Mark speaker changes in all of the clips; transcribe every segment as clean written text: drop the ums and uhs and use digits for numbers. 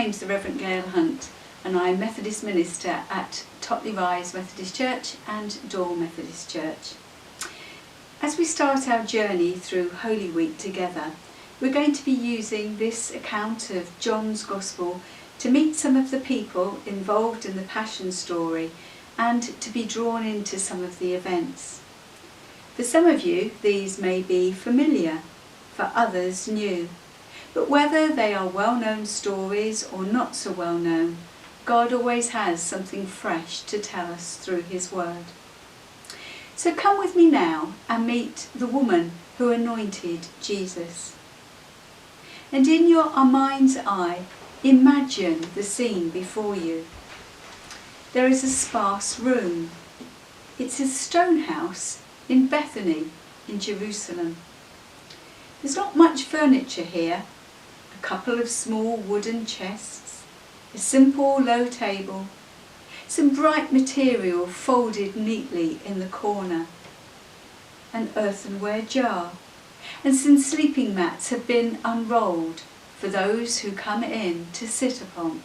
Speaker 1: name's the Revd Gail and I'm Methodist minister at Totley Methodist Church and Dore Methodist Church. As we start our journey through Holy Week together, we're going to be using this account of John's Gospel to meet some of the people involved in the Passion story and to be drawn into some of the events. For some of you, these may be familiar, for others new. But whether they are well-known stories or not so well-known, God always has something fresh to tell us through His Word. So come with me now and meet the woman who anointed Jesus. And in your mind's eye, imagine the scene before you. There is a sparse room. It's a stone house in Bethany in Jerusalem. There's not much furniture here. A couple of small wooden chests, a simple low table, some bright material folded neatly in the corner, an earthenware jar, and some sleeping mats have been unrolled for those who come in to sit upon.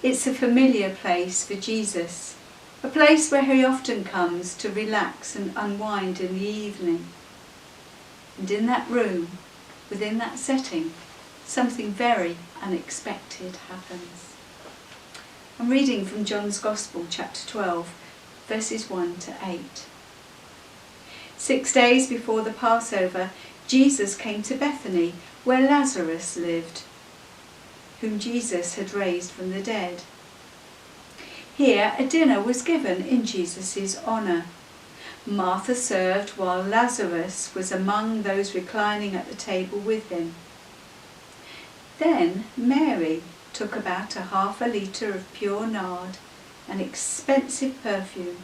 Speaker 1: It's a familiar place for Jesus, a place where He often comes to relax and unwind in the evening. And in that room, within that setting, something very unexpected happens. I'm reading from John's Gospel, chapter 12, verses 1 to 8. 6 days before the Passover, Jesus came to Bethany, where Lazarus lived, whom Jesus had raised from the dead. Here a dinner was given in Jesus' honour. Martha served while Lazarus was among those reclining at the table with him. Then Mary took about ½ litre of pure nard, an expensive perfume,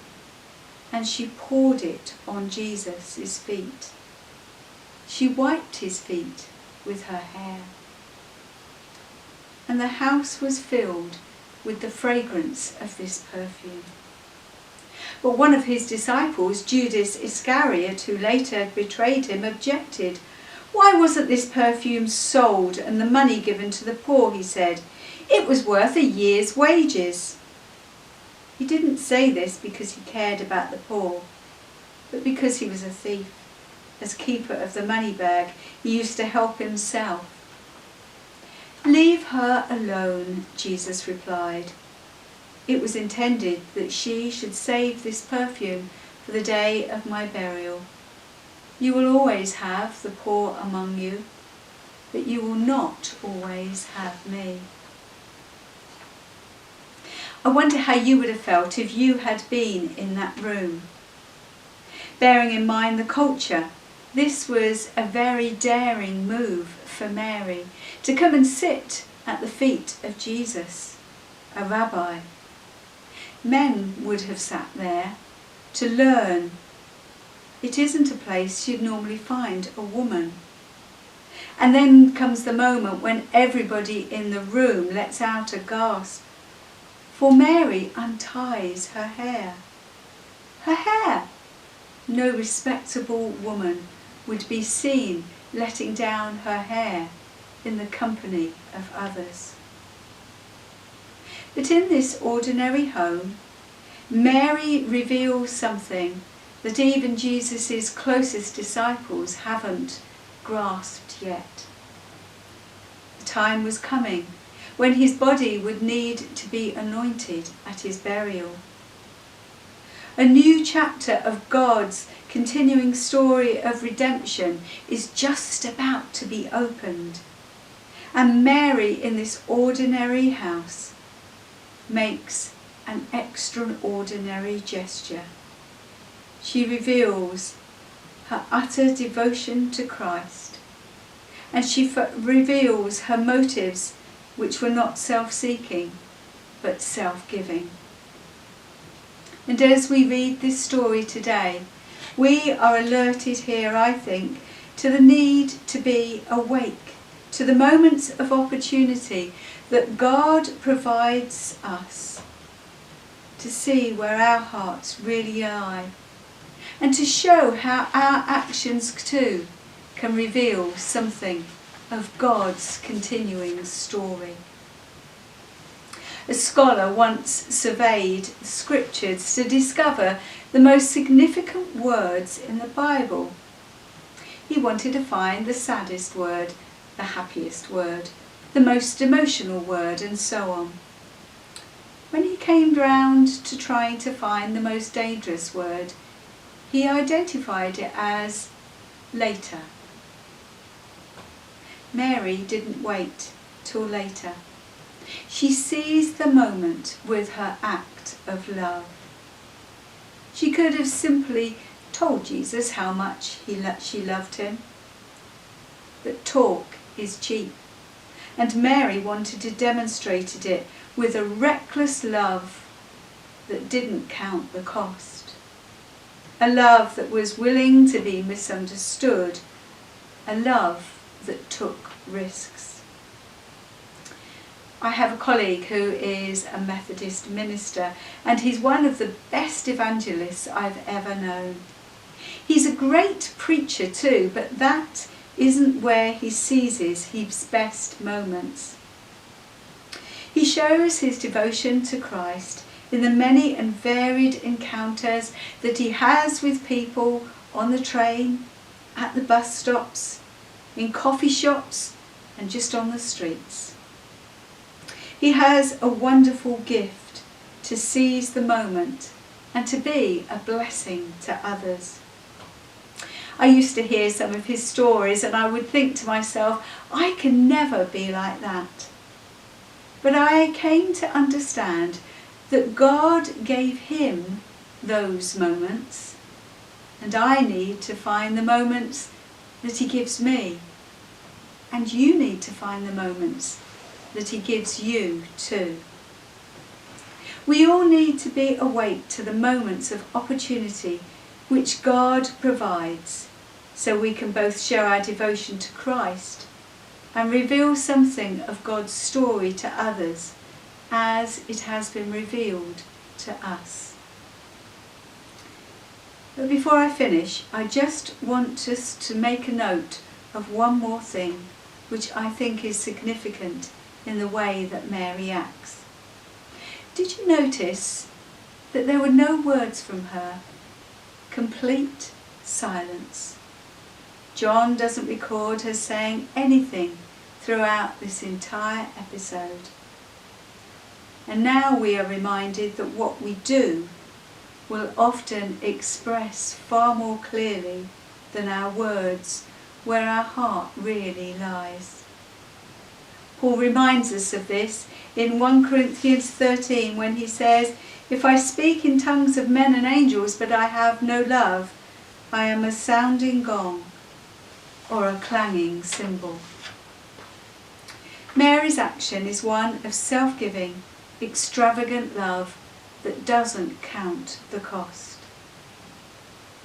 Speaker 1: and she poured it on Jesus' feet. She wiped His feet with her hair. And the house was filled with the fragrance of this perfume. But one of His disciples, Judas Iscariot, who later betrayed Him, objected. "Why wasn't this perfume sold and the money given to the poor?" he said. "It was worth a year's wages." He didn't say this because he cared about the poor, but because he was a thief. As keeper of the money bag, he used to help himself. "Leave her alone," Jesus replied. "It was intended that she should save this perfume for the day of my burial. You will always have the poor among you, but you will not always have me." I wonder how you would have felt if you had been in that room. Bearing in mind the culture, this was a very daring move for Mary, to come and sit at the feet of Jesus, a rabbi. Men would have sat there to learn. It isn't a place you'd normally find a woman. And then comes the moment when everybody in the room lets out a gasp, for Mary unties her hair. Her hair! No respectable woman would be seen letting down her hair in the company of others. But in this ordinary home, Mary reveals something that even Jesus' closest disciples haven't grasped yet. The time was coming when His body would need to be anointed at His burial. A new chapter of God's continuing story of redemption is just about to be opened. And Mary, in this ordinary house, makes an extraordinary gesture. She reveals her utter devotion to Christ, and she reveals her motives, which were not self-seeking, but self-giving. And as we read this story today, we are alerted here, I think, to the need to be awake to the moments of opportunity that God provides us, to see where our hearts really lie, and to show how our actions too can reveal something of God's continuing story. A scholar once surveyed the scriptures to discover the most significant words in the Bible. He wanted to find the saddest word, the happiest word, the most emotional word, and so on. When he came round to trying to find the most dangerous word, he identified it as later. Mary didn't wait till later. She seized the moment with her act of love. She could have simply told Jesus how much she loved him. But talk is cheap, and Mary wanted to demonstrate it with a reckless love that didn't count the cost. A love that was willing to be misunderstood, a love that took risks. I have a colleague who is a Methodist minister, and he's one of the best evangelists I've ever known. He's a great preacher too, but that isn't where he seizes his best moments. He shows his devotion to Christ in the many and varied encounters that he has with people on the train, at the bus stops, in coffee shops, and just on the streets. He has a wonderful gift to seize the moment and to be a blessing to others. I used to hear some of his stories and I would think to myself, I can never be like that. But I came to understand that God gave him those moments, and I need to find the moments that he gives me. And you need to find the moments that he gives you too. We all need to be awake to the moments of opportunity which God provides, so we can both show our devotion to Christ and reveal something of God's story to others as it has been revealed to us. But before I finish, I just want us to make a note of one more thing which I think is significant in the way that Mary acts. Did you notice that there were no words from her? Complete silence. John doesn't record her saying anything throughout this entire episode. And now we are reminded that what we do will often express far more clearly than our words where our heart really lies. Paul reminds us of this in 1 Corinthians 13 when he says, "If I speak in tongues of men and angels, but I have no love, I am a sounding gong or a clanging cymbal." Mary's action is one of self-giving, extravagant love that doesn't count the cost.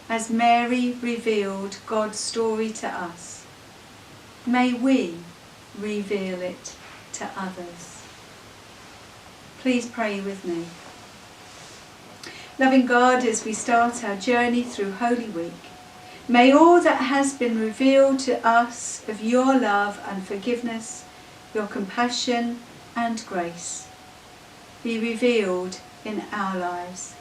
Speaker 1: As Mary revealed God's story to us, may we reveal it to others. Please pray with me. Loving God, as we start our journey through Holy Week, may all that has been revealed to us of your love and forgiveness, your compassion and grace, be revealed in our lives.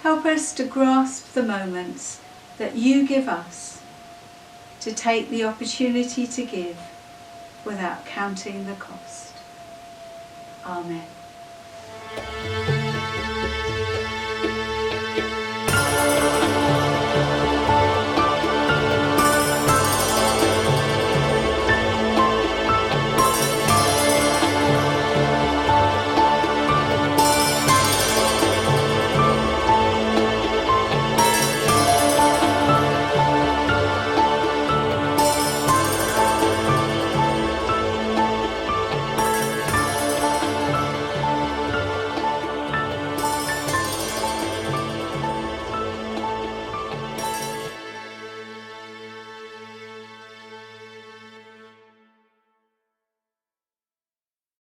Speaker 1: Help us to grasp the moments that you give us, to take the opportunity to give without counting the cost. Amen.